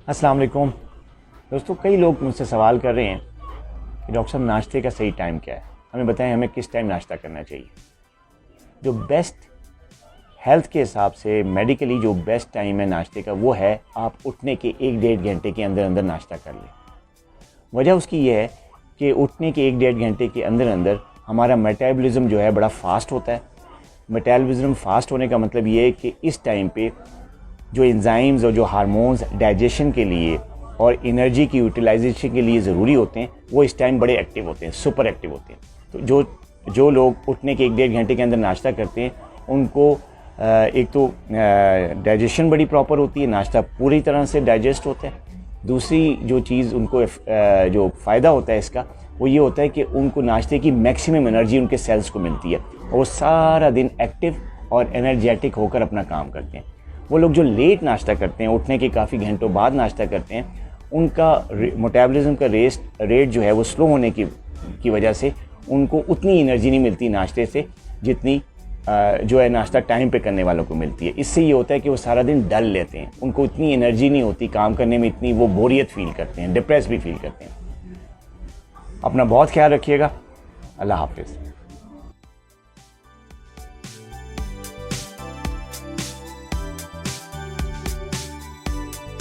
अस्सलाम वालेकुम दोस्तों, कई लोग मुझसे सवाल कर रहे हैं कि डॉक्टर साहब नाश्ते का सही टाइम क्या है, हमें बताएं हमें किस टाइम नाश्ता करना चाहिए। जो बेस्ट हेल्थ के हिसाब से मेडिकली जो बेस्ट टाइम है नाश्ते का वो है आप उठने के 1-1.5 घंटे के अंदर अंदर नाश्ता कर लें। वजह उसकी ये है कि उठने के 1-1.5 घंटे के अंदर अंदर हमारा मेटाबॉलिज्म जो है बड़ा फास्ट होता है। मेटाबॉलिज्म फास्ट होने का मतलब ये है कि इस टाइम पे जो एंजाइम्स और जो हार्मोन्स डाइजेशन के लिए और एनर्जी की यूटिलाइजेशन के लिए ज़रूरी होते हैं वो इस टाइम बड़े एक्टिव होते हैं, सुपर एक्टिव होते हैं। तो जो लोग उठने के 1-1.5 घंटे के अंदर नाश्ता करते हैं उनको एक तो डाइजेशन बड़ी प्रॉपर होती है, नाश्ता पूरी तरह से डाइजेस्ट होता है। दूसरी जो चीज़ उनको जो फ़ायदा होता है इसका वो ये होता है कि उनको नाश्ते की मैक्सिमम एनर्जी उनके सेल्स को मिलती है और वो सारा दिन एक्टिव और एनर्जेटिक होकर अपना काम करते हैं। वो लोग जो लेट नाश्ता करते हैं, उठने के काफ़ी घंटों बाद नाश्ता करते हैं, उनका मेटाबॉलिज्म का रेट जो है वो स्लो होने की वजह से उनको उतनी एनर्जी नहीं मिलती नाश्ते से जितनी जो है नाश्ता टाइम पे करने वालों को मिलती है। इससे ये होता है कि वो सारा दिन डल लेते हैं, उनको इतनी एनर्जी नहीं होती काम करने में, इतनी वो बोरियत फील करते हैं, डिप्रेस भी फील करते हैं। अपना बहुत ख्याल रखिएगा। अल्लाह हाफिज़।